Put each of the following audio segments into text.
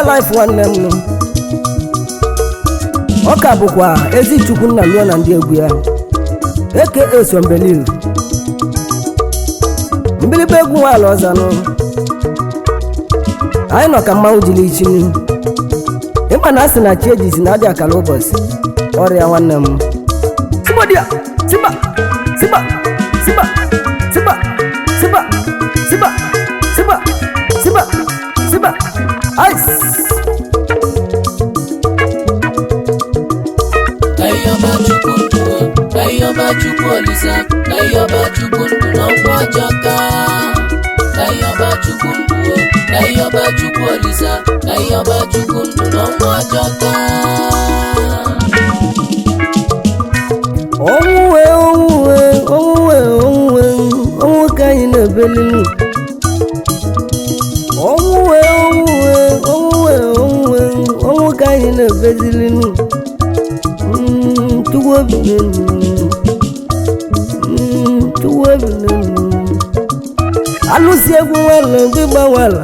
life nwanne m ọ ka bụkwa Ezichukwu Nnaluo na ndị egwu ya aka Sombelil mbilibe egwu nwala ọzanụ anyị nọ ka mmanwụ jiri ichi ịma na asị na chi ejizi na adị akara ụbọchị ọrịa nwanne m Sibadia Siba Siba Siba Siba Siba Siba Siba Siba Siba Ice Kayoba chukwu olisa Kayoba chukwu ndu n'ọkwa jọka Kayoba chukwu ndu Kayoba chukwu olisa Kayoba chukwu ndu n'ọkwa jọka Onwuwe ka anyị na-ebelinu onwuwe ka anyị na-ebezilinu alụsi egwu nwere ndị gbawara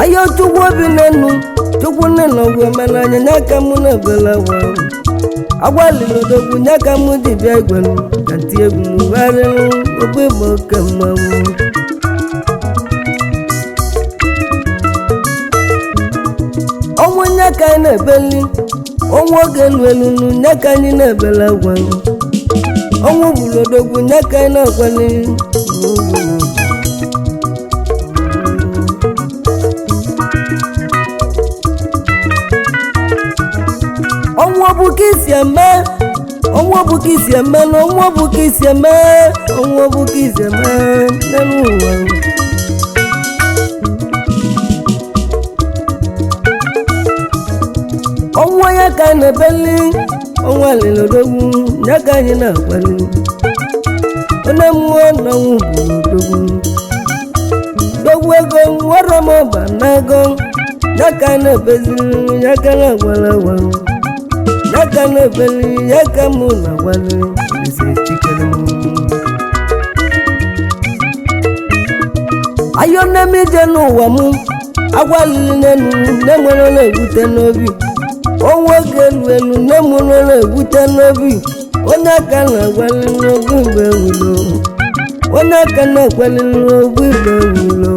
ayo chukwu obi n'enu chukwu nne na ọgwụ emenanya n'aka mụ na-ebela gwa agbalịrị odogwu n'aka mụ dibịa igwe ka nti egwu m gharịrị ogbe igbo oke mmanwụ ọnwụ nye ka anyị na-ebeli ọnwụ oge elu elu nye ka anyị na-ebela gwa ọnwụ gburu odogwu nye ka anyị na-agwali ọnwụ bụ ka isi eme ọnwụ bụ ka isi eme na ọnwụ bụ ka isi eme ọnwụ bụ ka isi eme n'elu ụwa ọnwụ onye ka anyị na-ebeli ọnwụ alịrị odogwu nye ka anyị na-akwali onye mmụọ na ọnwụ bụ odogwu dogwu ego nwere m ọba na ego nye ka anyị na-ebeziri nye ka na-agwala agwa nye ka na-ebeli nye ka mụ na-agwali ise chikere m ayo nne m ije n'ụwa m agwalili n'elu nne m na-egwute n'obi ọnwụ oge elu elu nne m na-egwute n'obi onye aka na-agwali n'obi mgbe ewulo onye aka na-agwali n'obi mgbe ewulo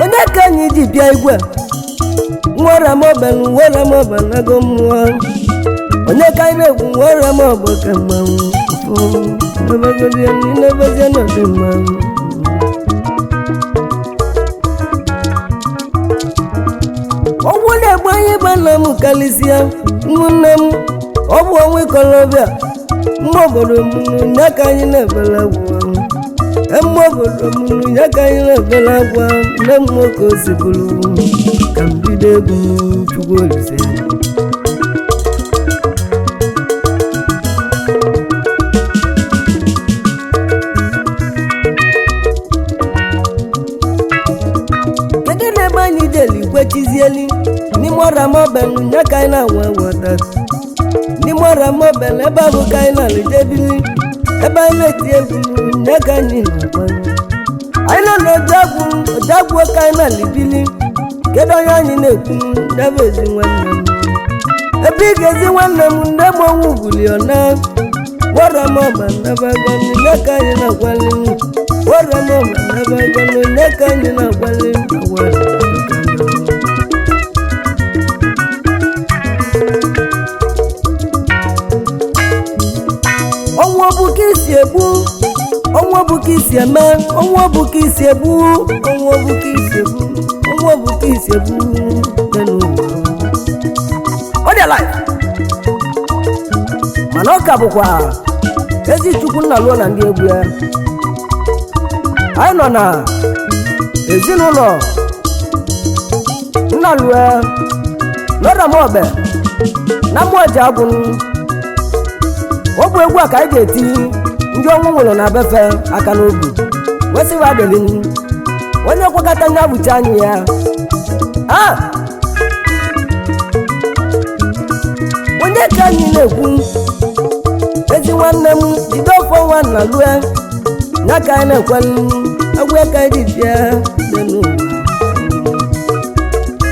onye ka anyị ji bịa igwe nwere m ọba nago mmụọ onye ka anyị na-egwu nwere m ọgbọ ka mmanwụ nebezie n'ọdị mmanwụ ọgwụ na-egbu anyị gbana m karịsịa ụmụnne m ọ bụ ọnwa ikolobịa mma obodo mụrụ nye ka anyị na-ebela agwa mma obodo mụrụ nye ka anyị na-ebela agwa nne m nwoke osibụrụ ka m bido egwu Chukwu Olise kedu na-ebe anyị jeli kwechizieli n'ime ọra mobelu nye ka anyị na-anwa wọta n'ime ọra mobelu ebe ahụ ka anyị na-alụjebili ebe anyị na-eti egwu nye ka anyị na-agwa anyị nọ n'ojagwu ka anyị na-alibili kedu onye anyị na-ekwu n'ebe ezi nwanne m ebe ị ga-ezi nwanne m nne m ọnwụ buliona wara m ọba n'ebe ego nye ka anyị na-agwali wara m ọba n'ebe ego nye ka anyị na-agwali ọnwụ bụ ka isi egbu ọnwụ bụ ka isi eme ọnwụ bụ ka isi egbu ọnwụ bụ ka isi egbu ọnwụ bụ ka isi egbu ọ dị alive mana ọ ka bụkwa Ezichukwu Nnaluo na ndị egwu ya anyị nọ na ezinụlọ Nnaluo n'ọdamobe na mmụọji agwụ ọ bụ egwu a ka anyị ga-eti ndị ọnwụ nwụrụ na befe aka n'obi wesịwa adịghị onye kwakọta nya bụcha anyị ya onye ka anyị na-ekwu ezi nwanne m jide ọfọ nwa Nnaluo nya ka anyị na-ekwelu agwụ ka anyị dị bịa n'ụwa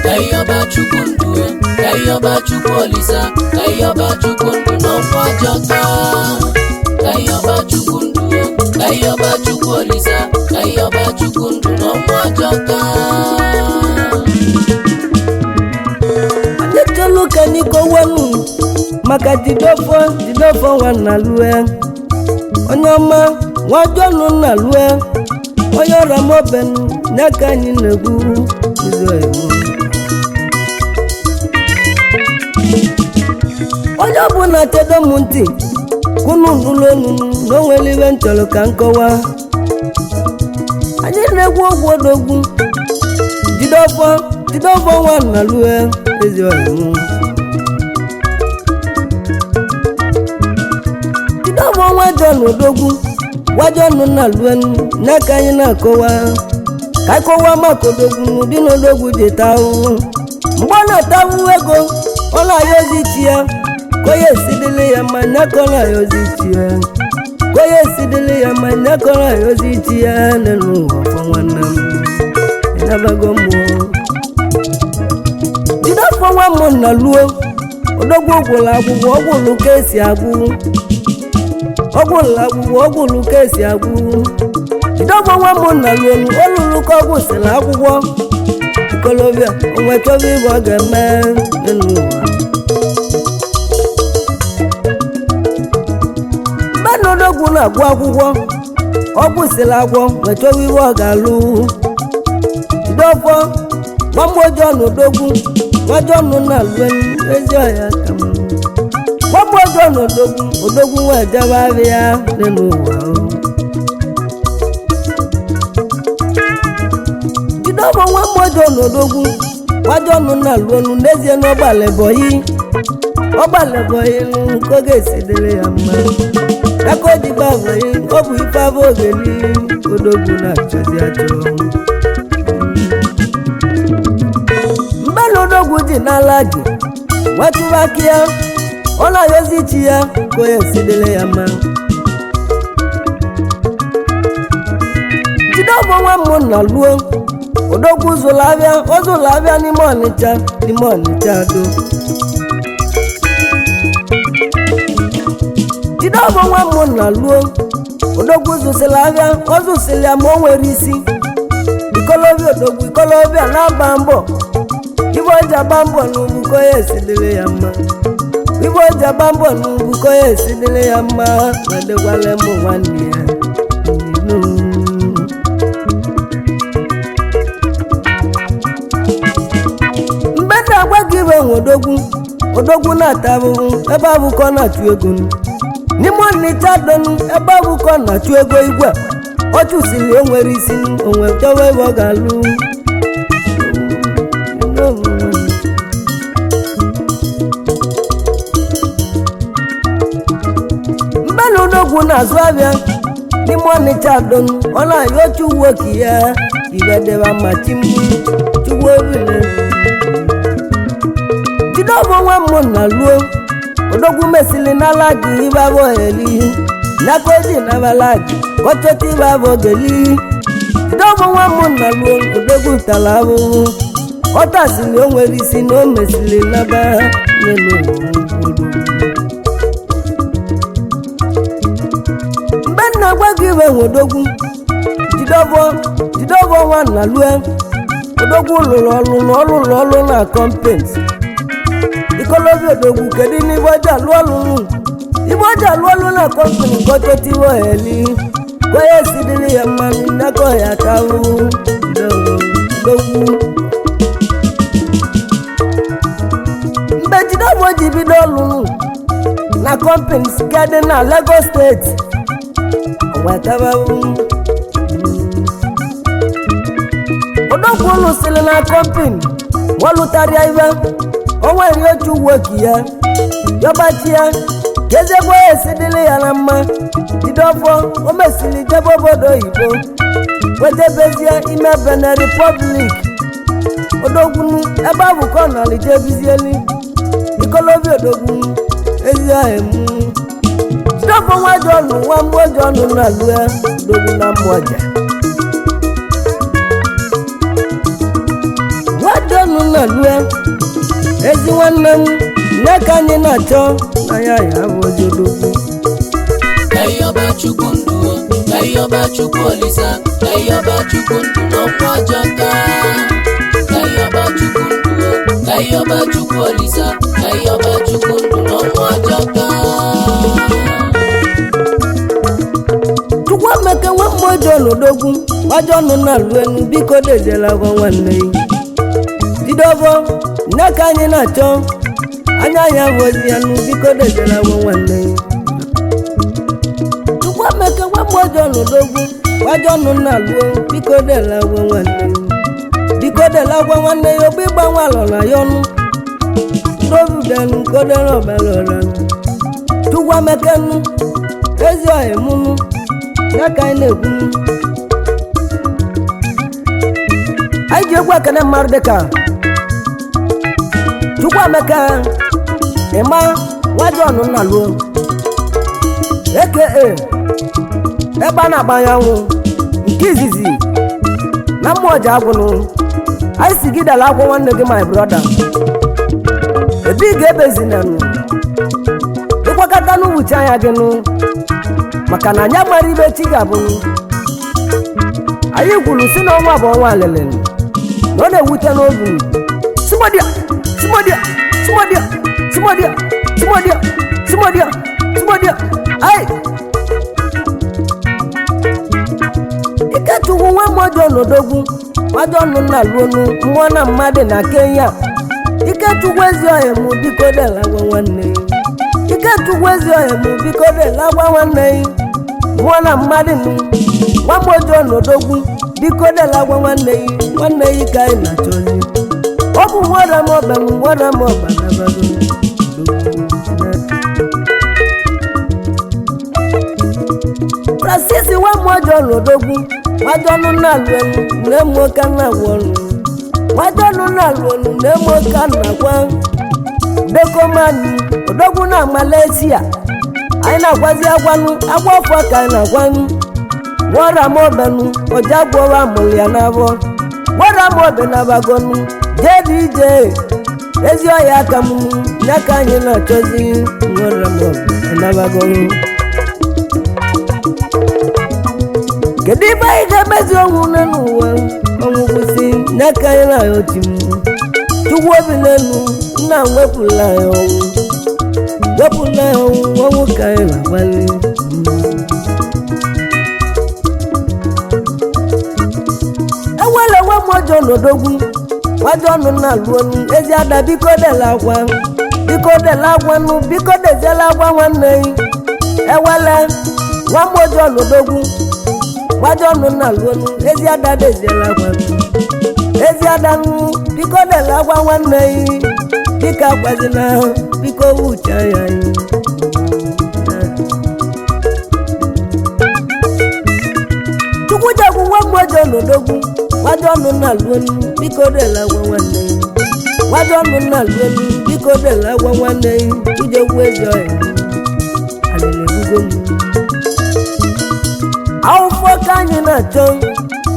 Kayoba Chukwu Nduo, Kayoba Chukwu Olisa, Kayoba Chukwu Ndu n'ọkwa Ọjọka. Kayoba Chukwu Nduo, Kayoba Chukwu Olisa, Kayoba Chukwu Ndu n'ọkwa Ọjọka. Anyị chọlụ ka anyị kọwalụ maka jidofọ nwa Nnaluo onye ọma nwa John Nnaluo onye ọra moben nya ka anyị na-egwu onye ọbụla chedo m ntị kwunu n'ụlọ onu na o nwere iwe nchọrọ ka nkọwa anyị na-egwu ogwu odogwu jidofọ nwa Nnaluo ezi ọyịmụ jidofọ nwa John odogwu nwa John Nnaluo n'aka anyị na-akọwa ka akọwa maka odogwu n'ụdị na odogwu dị taa ahụhụ mgbe ọ na-ata ahụhụ ego ọ na-ayọ ozi chi ya ka onye esidili ya ma nyakọrọ ya ozi chi ya ka onye esidili ya ma nyakọrọ ya ozi chi ya n'elu ụwa ọfọ nwanne m ịnabago mmụọ jidofọ nwa m Nnaluo odogwu gwụrụ akwụkwọ ọgwụlụ ka esi agwụ ọgwụlụ ka esi agwụ jidofọ nwa m Nnaluo olulu ka ọgwụ siri akwụkwọ ikolobịa onwe chọba ibe ọ ga-eme n'elu ụwa mgbe na odogwu na-agwụ akwụkwọ ọgwụ siri agwọ wee chọba ibe ọ ga-alụ jidofọ nwa John odogwu nwa John Nnaluo ezi ọhịa ka m nwa John odogwu wee jebe ahịa n'elu ụwa jidofọ nwa John odogwu nwa John Nnaluo n'ezie n'ọgbalịbọyị ka ọ ga-esidere ya mma ya ka o ji gbabọyị ọ bụ ife abụ ogeli odogwu na-achọzi achọ mgbe na odogwu dị n'ala gị nwetụrụ aka ya ọ na-ayọzi chi ya ka onye esidere ya mma jidofọ nwa m Nnaluo odogwu zụrụ abịa n'ime Ọnịcha do jidofọ nwa m Nnaluo odogwu zụsịrị abịa ọ zụsịrị ya ma o nwere isi ikolobịa na-agba mbọ ibe o ji agba mbọ n'ugwu ka onye esidere ya mma ibe o ji agba mbọ n'ugwu ka onye esidere ya mma ma degwala m nwanne ya mgbe na-agwa gị ibe nwe odogwu na-ata ahụhụ ebe abụkọ na-achụ ego n'ime Ọnịcha donu ebe abụkọ na-achụ ego igwe ọ chụsiri o nwere isi onwe chọwa ebe ọ ga-alụ mgbe na odogwu na-azụ abịa n'ime Ọnịcha donu ọ na-ayọ chụwu oke ya ibedeba ma chimgbu chụwu orile jidofọ nwa m Nnaluo odogwu mesili n'ala gị ibe abụ eli n'aka oji n'abala gị kọchọta ibe abụ ogeli jidofọ nwa m Nnaluo odogwu tara ahụhụ ọ tasili o nwere isi na o mesili n'aba n'elu mgbe nna gwa gị ibe nwe odogwu jidofọ nwa Nnaluo odogwu lụrụ ọrụ na kọmpens ikolobịa odogwu kedu n'ibe ọjọọ alụ ọlụ na kọmpani kọchọta iwe oheli ka onye esidiri ya mmanụ n'aka ọhịa ka ahụhụ odogwu mgbe jidofọ ji bido ọlụ na kọmpani sika dị na Lagos steeti odogwu lụsịrị na kọmpani walụtarịa ibe o nwere otu uwe ka ya yọbachi ya Gezebo esidili ya na mma Jidofo o mesili jebe obodo oyibo wedebezie ime Benin Republic odogwunu ebe a bụ ka ọ nọlije bizieli ikolobi odogwunu ezi ahụ Jidofo nwa Jọnụ nwa mmụọ Jọnụ Nnaluo odogwu na mmụọja nwa Jọnụ Nnaluo ezi nwanne m nne ka anyị na-achọ n'anya ya bụ ozi odogwu Kayoba Chukwu Nnaluo Kayoba Chukwu Olisa Kayoba Chukwu Nnaluo n'ọjọka Kayoba Chukwu Nnaluo Kayoba Chukwu Olisa Kayoba Chukwu Nnaluo n'ọjọka Chukwuemeka nwa mmụọ Jọnụ odogwu nwa Jọnụ Nnaluo biko dezela gwa nwanne Jidofo nne ka anyị na-achọ anya ya bụ ozi ya biko dezela gwa nwanne Chukwuemeka nwa mmụọ Jọnụ odogwu nwa Jọnụ Nnaluo biko dela gwa nwanne biko dela gwa nwanne ya ogbe ịgba nwa alọ na ya ọnụ ndobudenu kodere ọbalọra Chukwuemeka ezi ọhịmụnụ ya ka anyị na-ekwu anyị ji egwu ekene mmadụ dịka Chukwuemeka ịma nwa Jọnụ Nnaluo aka ebe a na-agba anyanwụ nke izizi na mmụọja agwụnụ anyị si gị dala akwụ nwanne gị my brother ebe ị ga-ebezinanụ ịkwakọta n'uwuchi anya gị nụ maka na anya mara ibe chi ga-abụ anyị kwuru si na ọnwa bụ ọnwa alele na ọ na-ewute n'obi Simodia Simodia Simodia Simodia Simodia Simodia Simodia ai Ikechukwu nwa mmụọ Jọnụ odogwu nwa Jọnụ Nnaluo mmụọ na mmadụ na Kenya Ikechukwu ezi ọhịa mụ biko dela gwa nwanne Ikechukwu ezi ọhịa mụ biko dela gwa nwanne mmụọ na mmadụ nwa mmụọ Jọnụ odogwu biko dela gwa nwanne ka anyị na-achọzi ọ bụ nwara m ọba nabago Francis nwa mmụọ Jọnụ odogwu nwa Jọnụ Nnaluo na-emu oke na-agwa ọnụ nwa Jọnụ Nnaluo na-emu oke na-agwa dekomani odogwu na Malaysia anyị na-agwazi agwanụ agwa ọfọ ka anyị na-agwanụ nwara m ọbanụ ọja gwọwa amụrụ ya n'abọ nwara m ọbị nabagonu jedije ezi ọhịa aka m ya ka anyị na-achọzi nwara m ọbị nabagonu kedu ibe anyị ga-emezi ọnwụ n'ụwa ọnwụ kwụsị n'aka anyị na-ayọchi m Chukwu obi n'elu nna wepụla ya ọnwụ ka anyị na-agbalị ewele nwa mmụọ Jọnụ odogwu nwa Jọnụ Nnaluo ezi ada biko dela agwa biko deziela agwa nwanne ewele nwa mmụọ Jọnụ odogwu nwa Jọnụ Nnaluo ezi ada deziela agwa ezi ada biko dela agwa nwanne dịka akwazina biko wucha ya Chukwujekwu nwa mmụọ Jọnụ odogwu nwa Jọnụ Nnaluo biko dela agwa nwanne nwa Jọnụ Nnaluo biko dela agwa nwanne Chujekwu ezi ọhịa alele gugo m awụfọ ka anyị na-achọ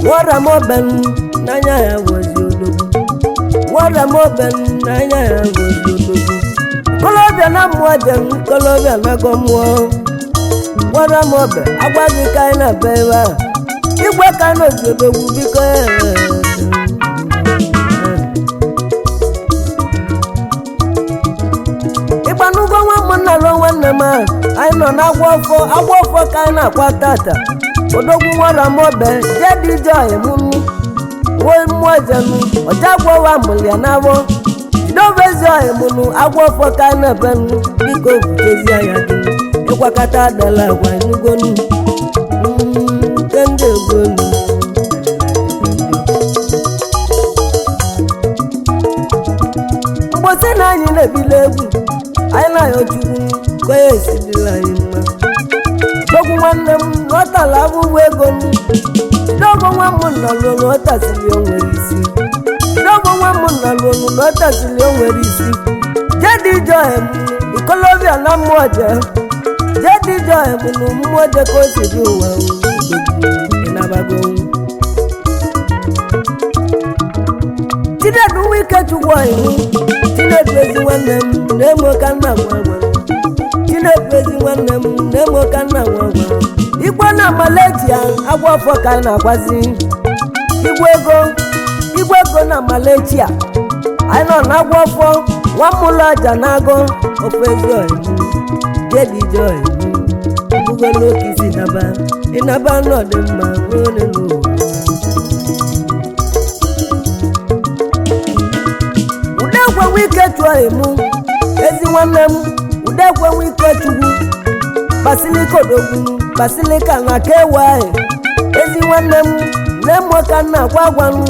nwara m ọbanụ n'anya ya wozi odogwu nwara m ọbanụ n'anya ya wozi odogwu kolobịa na mmụọ jem kolobịa nago mmụọ nwara m ọba agwa gị ka anyị na-aba ebe a igwe ka n'ozi odogwu biko ịgbanugo nwa m Nnaluo nwanne m anyị nọ na agwa ọfọ ka anyị na-akwa tata odogwu nwara m ọba jedije ọhịmụnụ nwe mmụọ jenu ọja gwọwa amụrụ ya n'abọ Jidofo ezi ọhịmụnụ agwa ọfọ ka anyị na-ebenụ biko butezi anya gị ịkwakọta adala agwa enugonu nke ndị egonu mgbosi na anyị na-ebili egwu anyị na-ayọ Chukwu ekwe ya esidila anyị mma odogwu nwanne m n'ọtala abụbụ ego m odogwu nwa m Nnaluo n'ọtasili o nwere isi odogwu nwa m Nnaluo n'ọtasili o nwere isi jadi joy m ikolobịa na mmụọ je jadi joy m na mmụọ je ka o si dị ụwa ịnabago Chinedu wike Chukwu anyị Chinedu ezi nwanne m na-emo ka nna gwa Chinedu ezi nwanne m na-emo ka nna gwa Igwe na Malaysia agwa ọfọ ka anyị na-akwazi Igwe ego na Malaysia anyị nọ na-agwa ọfọ nwa mmụlọ aja na-agụ ofe ezi ọyị Jedi joy bugolo kisi naba ịnaba nọdị mma n'one n'ụwa Udekwe wike chụọ emu ezi nwanne m udekwe wike chukwu basilika odogwu basilika na kewaị ezi nwanne m na-emo ka nna agwagwanụ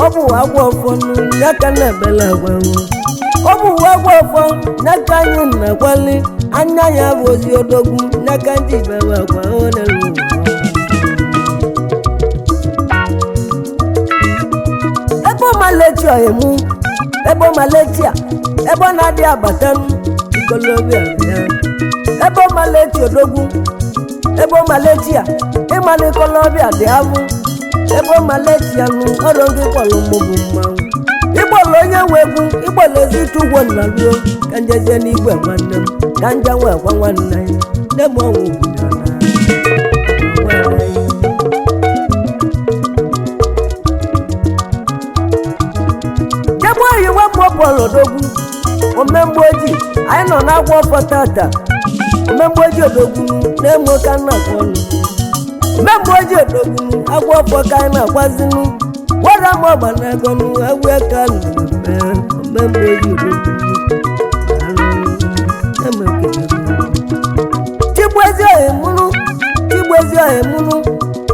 ọ bụ agwa ọfọnụ n'aka na-ebela agwanụ ọ bụ agwa ọfọ n'aka anyị na-agwali anya ya bụ ozi odogwu n'aka ndị ibebe agwa onelu ebe ọmalechi emu ebe ọmalechi ebe ọ na-adị agbata m ikolobịa bịa ebe ọmalechi odogwu ebe ọmalechi ịmala ikolobịa dị abụ ebe ọmalechi nụ ọrụ gị kpọrọ mmụbụ mmanwụ ịgbọlụ onye nwe egwu ịgbọlụ Ezichukwu Nnaluo ka njezie n'igwe nwanne m ka nje nwe gwa nwanne anyị nne m ọnwụ jebe oyiwe mmụọpọlụ odogwu omemgbe ojii anyị nọ na-agwa ọfọ tata omemgbe ojii odogwu na-emo ka nna gwa ọnụ omemgbe ojii odogwu agwa ọfọ ka anyị na-akwazinu wara m ọgba n'agọnụ agwụ aka omemgbe ojii odogwu Chigbuezi ohemunu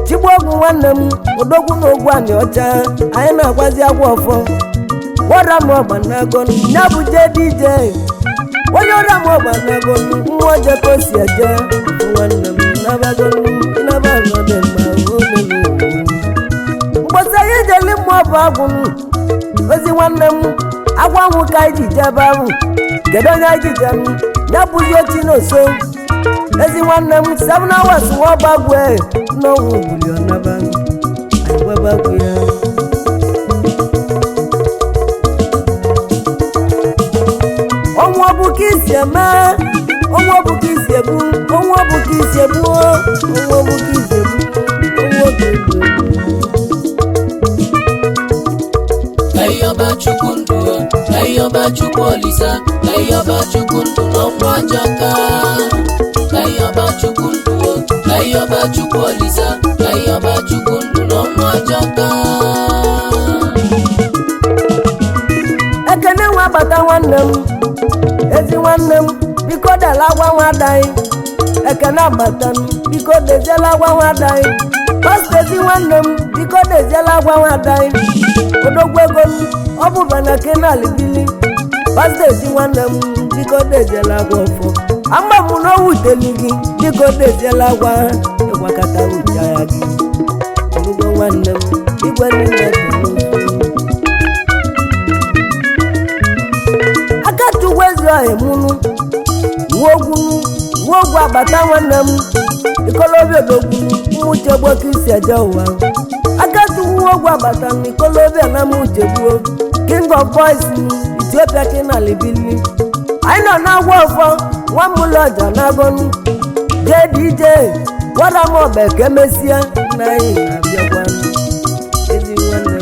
Chigbu ọgwụ nwanne m odogwu na ogwu anị ọcha anyị na-agwazi agwa ọfọ wara m ọgba n'agọnụ ya bụ JDJ onye ọra m ọgba n'agọnụ mmụọ je ka o si eje nwanne m nabagọnụ ịnaba nọdị mma omelu mgbọsị anyị jeli mmụọ bụ agwụnụ ozi nwanne m agwa nwụ ka anyị ji jebe ahụ kedu onye anyị ji jenụ ya bụzi ochi n'oso ezi nwanne m 7 hours nwa ọbagwe n'ọnwụ buli ọnaba anyị gwabagwu ya ọnwụ ọbụ ka isi eme ọnwụ ọbụ ka isi ebu ọnwụ ọbụ ka isi ebu ọnwụ ọbụ ka isi ebu ọnwụ ọbụ ebu Kayoba Chukwu Nnaluo Kayoba Chukwu Olisa Kayoba Chukwu Nnaluo n'ọnwụ ajọka Kayoba Chukwu Nnaluo Kayoba Chukwu Olisa Kayoba Chukwu Nnaluo n'ọnwụ ajọka ekene nwa bata nwanne m ezi nwanne m biko dela agwa nwa adaghị ekene agbata m biko deziela agwa nwa adaghị pastọ ezi nwanne m biko deziela agwa nwa adaghị odogwu ego m ọ bụ banake na alibili pastọ ezi nwanne m biko deziela agwa ọfọ ama m na owuteli gị biko deziela agwa ịgwakọta uche ya gị odogwu nwanne m igwe niile dị Akachukwu ezi ohemunu nwa ogwu abata nwanne m ikolobịa odogwu mmụchegbu ka isi eje ụwa Akachukwu nwa ogwu abata m ikolobịa na mmụchegbu King of Boys Ethiopia ka na libili anyị nọ na-agwa ọfọ nwa mmụlọ ọja na-agọnụ JDJ gwara m ọba ka emesịa na anyị na-abịakwa ezi nwanne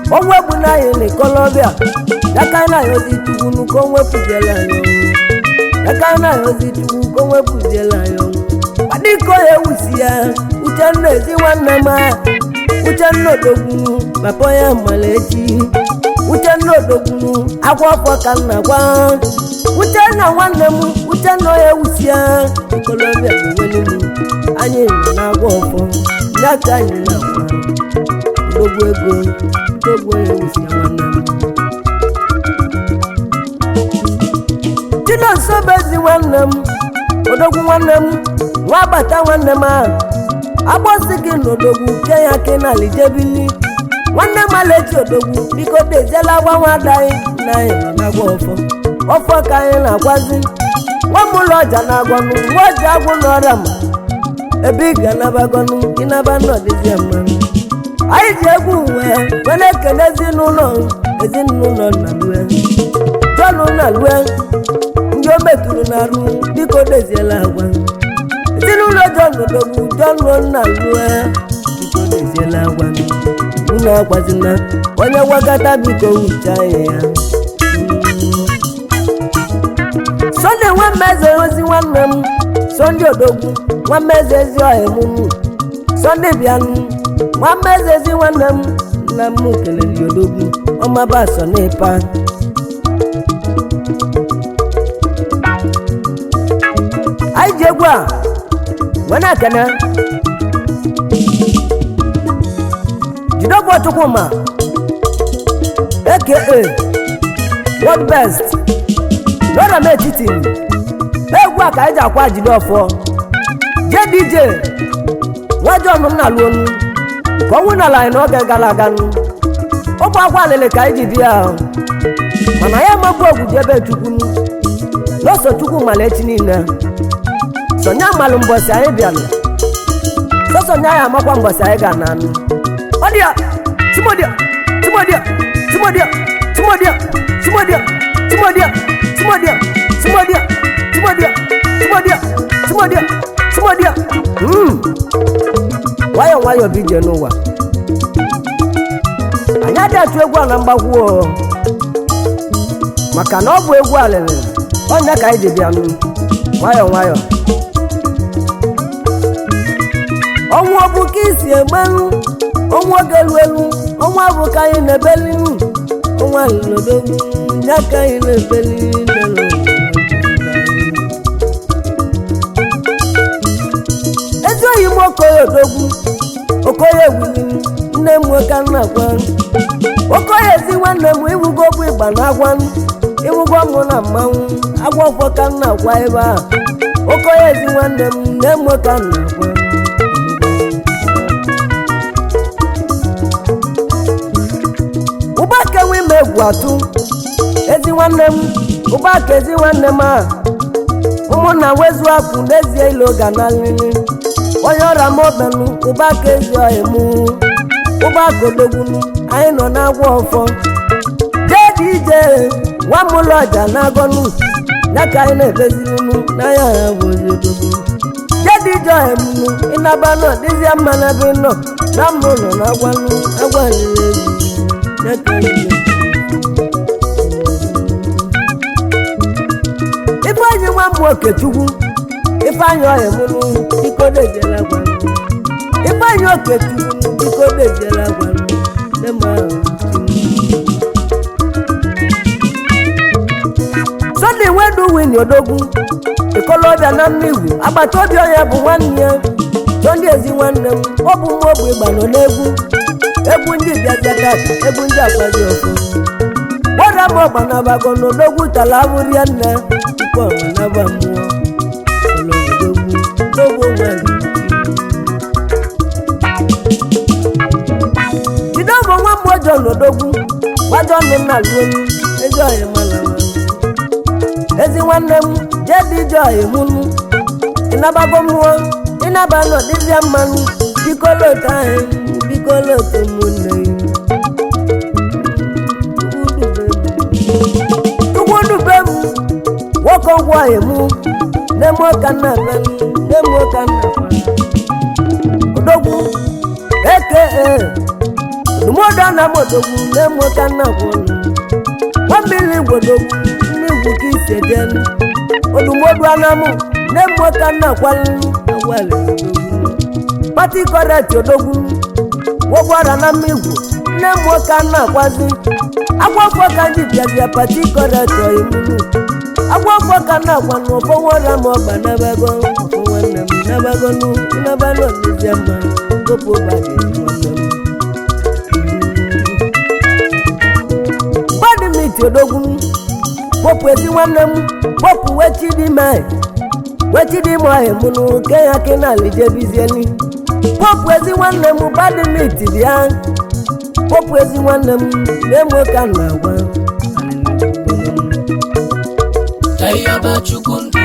m onwe bụ na anyị n'ikolobịa yaka na yozi Chukwu nuko wepụziela anyị ọnwụ yaka na yozi Chukwu ko wepụziela anyị ọnwụ adịko ewusi ya Uchenna ezi nwanne m Uchenna odogwu papa ya Malechi Uchenna odogwu agwa ọfọ ka nna gwa Uchenna nwanne m Uchenna ewusi ya ikolobịa enweli m anyị nọ na-agwa ọfọ yaka anyị na-agwa odogwu ego odogwu ewusi ya nwanne m Chino sobezi nwanne m odogwu nwanne m nwa bata nwanne m agbọsị gị n'odogwu kenya kenali jebili nwanne m alechi odogwu biko deziela gwa nwada anyị na anyị nọ na-agwa ọfọ ka anyị na-agwazi nwa m ụlọ ọja na-agwanụ nwa ọja agwụ n'ọrịa ma ebe ị ga-anabagọnụ ịnaba n'ọdịzi mmanụ anyị ji egwu wee na-ekele ezinụlọ Nnaluo John Nnaluo ndị o metụrụ n'arụ biko deziela agwa ezinụlọ John odogwu John Nnaluo biko deziela agwa unu agbazina onye gwagata biko wucha ya Sunday Nwameze ozi nwanne m Sunday odogwu Nwameze ezi ọha emumu Sunday bịanụ Nwameze ezi nwanne m nna m kelere odogwu ọmaba so n'ịpa anyị ji egwu a wee na-ekene Jidogwu Chukwuma aka World Best lọ́rọ̀ metiti egwu a ka anyị ji akwa Jidofọ JDJ nwa John Nnaluo ka ọnwụ n'ala anyị n'oge gara aga ụmụ akwa alịlị ka anyị ji bịa mana ya mabụ ogwu ji ebe Chukwu n'oso Chukwu mala echi niile sonya malụ mbọsị anyị bịalụ sosonya ya amakwa mbọsị anyị ga na anụ ọ dị ya Timodia nwayọ bije n'ụwa anyị adị atụ egwu a na mgbagwo maka na ọ bụ egwu alịrị onye ka anyị ji bịa nwayọ ọnwụ ọ bụ ka isi egbenụ ọnwụ oge elu ọnwụ abụ ka anyị na-ebeli ọnwụ alịlodogwu ya ka anyị na-ebeli ezi oyi m Okoye odogwu Okoye ewuli nne m nwoke nna gwa Okoye ezi nwanne m iwugo bụ ịgba na agwa iwugo mụ na mmanwụ agwa ọfọ ka nna gwa ebe a Okoye ezi nwanne m nne m nwoke nna gwa ụbaka nwe ime egwu atụ ezi nwanne m ụbaka ezi nwanne m ụmụnna wezu apụ n'ezie ilo ga na nlili onye ọra m obenụ ụbaka ezi ọhịmụ ụbaka odogwunu anyị nọ na-agwa ọfọ JDJ nwa m ụlọ ọja na-agọnụ ya ka anyị na-ebezilinu n'anya ya bụ ozi odogwu JDJ ọhịmụ ịnaba nọ dịzịa mma na be nọ na mmụ nọ na-agwanụ agwanile ezi ya ka anyị Ifeanyi nwa m Okechukwu Ifeanyi ọhịmụnụ biko deziela gwa Ifeanyi Okechukwu biko deziela gwa Sunday Nwedu Wini odogwu ikolobịa na mmigwu agbata obi onye bụ nwanne ya Sunday ezi nwanne m ọ bụ mma ogbe ịgba nọ n'egwu ndị bịaziata egwu ndị agbazi ọfọ gwara m ọgba na bago n'odogwu tala abụrịa nna tupu ọma naba mmụọ Jidogwu nwa m John odogwu gwa John Nnaluo ezi ọhịa mala ezi nwanne m JDJ ọhịmụnụ ịnabago mmụọ ịnaba nọ dịzịa mmanụ biko lote anyị biko lote ụmụnne Chukwudube m nwoke ọgwụ ọhịmụ na-eme ọka nna benụ na-eme ọka nna odogwu aka ndụmọdụ a na-ama odogwu na-eme ọka nna gwụnụ nwambili gwodogwu mmigwu ka isi ejenu odumọdụ anamụ na-eme ọka nna kwalụ agwali pati kọreti odogwu gwogwara na mmigwu na-eme ọka nna kwazi agwafọ ka ndị bịabịa pati kọreti ọhịmụnụ agwafọ ka nna kwanụ ọfọ nwara m ọgba nabago ọfọ nwanne m nabago n'ịnabanụ n'ezie mma topu ụbadị nwanne m odogwu popu ezi nwanne m popu wechidime emunu ke ya ke na lijebizieli popu ezi nwanne m badimiti bịa popu ezi nwanne m na-enwe ka na agwa Kayoba chukundu,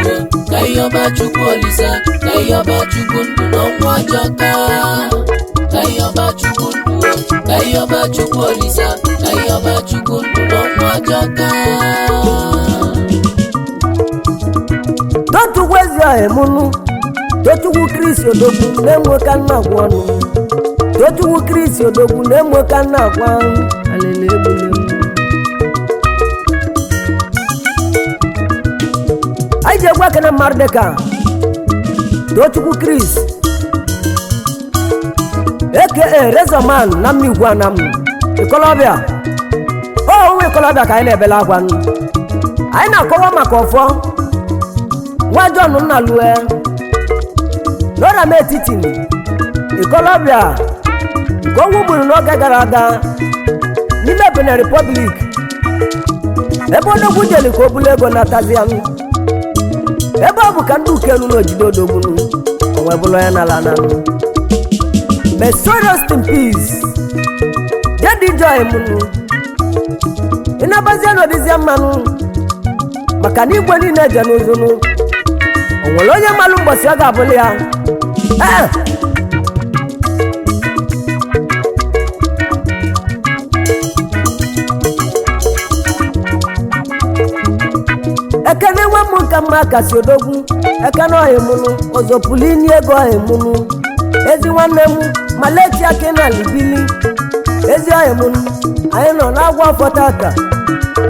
kayoba chukwolisa, kayoba chukundu no mwajoka. Kayoba chukundu, kayoba chukwolisa, kayoba chukundu no mwajoka. Dotu wezi emunu, dotu Kristo odogwu na-enwe ka na agwa ọnụ. Dotu Kristo odogwu na-enwe ka na agwa alele ebule. Aije gwa kana mardeka Dochukwu Chris aka Rezoman na migwa na m Ikolobia o Ikolobia ka anyị na-ebela agwa anyị na-akọwa maka ọfọ nwa John Nnaluo n'ọra m etiti Ikolobia nke ọnwụ gburu n'oge gara aga n'ime Benin Republic ebe odogwu jeli ka o bulu ego na tazianụ ebe ọ bụ ka ndị ukelu n'ojide odogbunu onwe bụlụ ya n'ala nanụ Mesorious in peace Jadi joy munu ịnabazia n'odizia mmanụ maka na igwe niile je n'ụzụnụ onwere onye malụ mbọsị ọ ga-abụli ya ekene nwa m nka mma kasị odogwu ekene ọhịmụnụ ọzọpụlụ inye ego ọhịmụnụ ezi nwanne m malechi aka na libili ezi ọhịmụnụ anyị nọ n'agwa afọ tata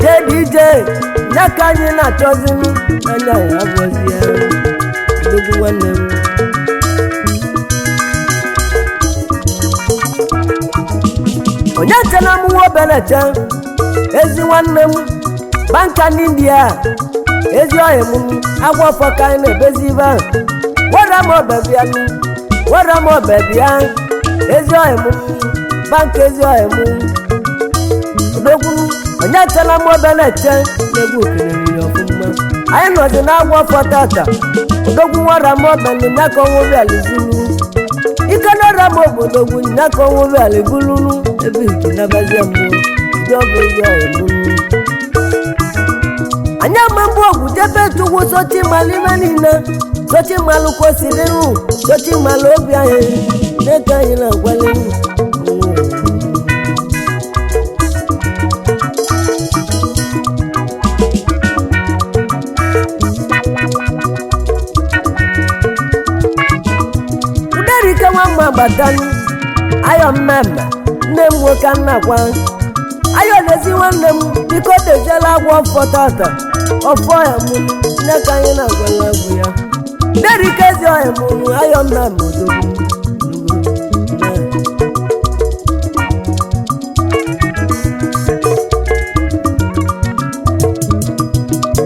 JDJ ya ka anyị na-achọzinụ anya ya agwọzie odogwu nwanne m onye chena m nwa obeleche ezi nwanne m banka n'India ezi ọhịmụnụ agwa afọ ka anyị na-ebezi ibe ahụ wara m ọbịbịa ezi ọhịmụnụ banka ezi ọhịmụnụ odogwu onye chela m obeleche na-egwu okelere ya ọfụma anyị nọzi n'agwa afọ tata odogwu wara m ọbịa ya ka ọnwụ bịalizulu ike na-ara m obodogwu ya ka ọnwụ bịalibululu ebe ike nabazie mbụ ndị ọbụ ezi ọhịmụnụ anya mambo jebe tugu sochi mali manina sochi malu ko sidiru sochi malu obi ahe neka ina gwale udari ka mama batani ayo mmemme nne m nwoke nnakwa ayo lezi nwanne m biko dejela agwọ afọ tata ọfọ ya mụnụ nne ka anyị na-agwala egwu ya derikezi ọya mụnụ ayo nna m odogwu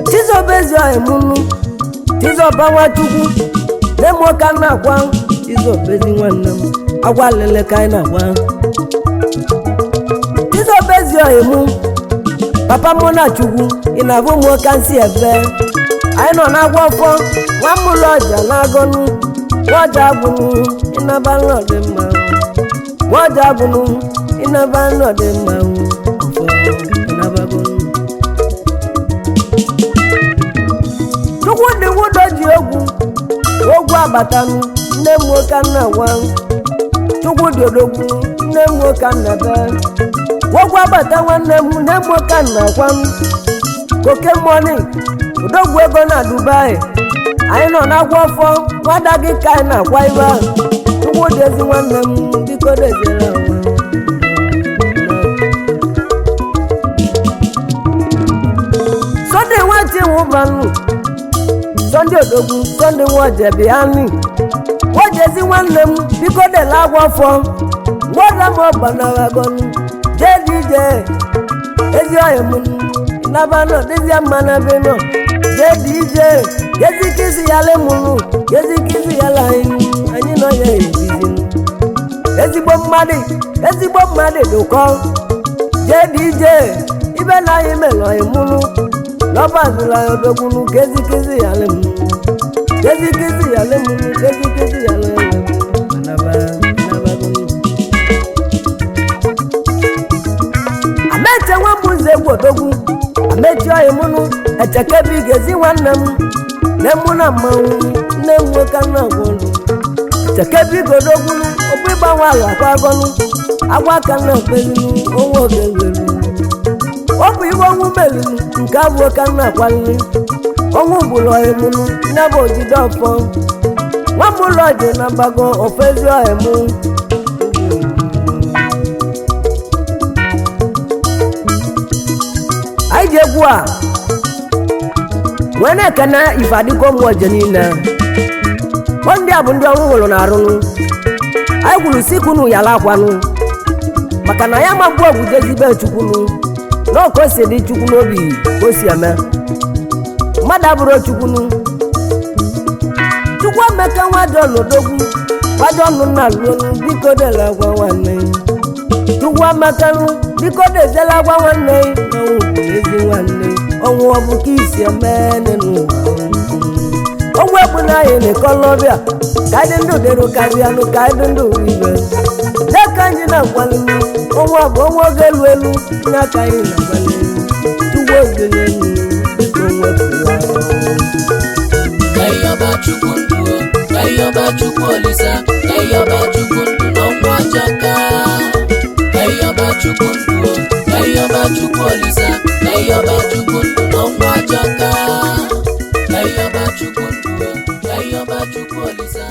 Chizobezi ọya mụnụ Chizoba Nwachukwu nne m nwoke na-agwa Chizobezi nwanne m agwa lele ka anyị na-agwa Chizobezi ọya mụ papa m na Chukwu ị na-abụ m nwoke nsi ebe anyị nọ na-agwa ọfọ nwa m ụlọ ọja na-agọnụ nwaọja agwụnụ ịnaba nọdị mma nwaọja agwụnụ ịnaba nọdị mma ọfọ ịnabagọnụ Chukwu dị nwụdo ji ogwu abatanụ nne m nwoke nna gwa Chukwu dị odogwu nne m nwoke nna be ogwu abata nwanne m nne m nwoke nna gwa koke money odogwu ego na Dubai anyị nọ na-agwa ọfọ nwada gị ka anyị na-akwa ibe ahụ Chukwu dị ezi nwanne m biko deziere Sunday nwachi nwụbanụ Sunday odogwu Sunday nwajebianị wojezi nwanne m biko dela agwa ọfọ nwada m ọgbanaragọnụ JDJ ezi ọhịmụnụ nabano dizia mana beno JDJ gezikisi yale munu gezikisi yala anyị no ye bizinu ezigbo mmadụ dụkọ JDJ ibe na anyị melo emunu lọ́bàdúrà ọdọ́gúnú kézíkézí yàlẹ́ mu kézíkézí yàlẹ́ mu kézíkézí yàlẹ́ mu nàbàgúnú. àmẹ́tẹ̀ wọn mú zẹ́gbù ọdọ́gún àmẹ́tẹ̀ ọ̀yẹ́ múnú ẹ̀tẹ̀kẹ́ bí gèzí wọn nà mú nẹ́mú nà mọ̀ọ́wú nẹ́mú kánú àgbọ̀nù ẹ̀tẹ̀kẹ́ bí gòdọ́gúnú òbí bá wọn àlàkọ́ agọ́nú agwá kánú àgbẹ̀lú owó ògèlèlú. ọ bụ iwe ọnwụ melinu nke abụọ ka nna akwalili ọnwụ bụrụ ọhịmụnụ nyabụ ojide ọfọ nwa m ụlọ dị na mgbago ofezi ọhịmụ anyị ji egwu a wee na-ekene ife adịgo ụmụ ọje niile ọ ndị a bụ ndị ọrụ nwụrụ na arụnụ anyị gwuru sikunu yala akwanụ maka na ya ma mgbe ọgwụ jezibe chukwunu n'ọkụ o si dị chukwu n'obi ka o si eme mmadụ abụrụ chukwunu chukwu emeka nwadọnụ odogwu nwadọnụ Nnaluo biko dela gwa nwanne chukwu emeka biko dezela gwa nwanne ọnwụ bụ ezi nwanne ọnwụ ọ bụ ka isi eme n'ụwa ọnwụ egbu na anyị n'ekolobịa ka anyị ndụ dịrụ karịanụ ka anyị ndụ ibe dịka anyị na-agwalụ ọnwụ bụ ọnwụ oge elu elu n'aka anyị na-agbalị chukwu oge n'elu dịka onwe pụrụ Kayoba chukwu ndụ Kayoba chukwu olisa Kayoba chukwu ndụ n'ọnwụ ajọka Kayoba chukwu ndụ Kayoba chukwu olisa Kayoba chukwu ndụ n'ọnwụ ajọka Kayoba chukwu ndụ Kayoba chukwu olisa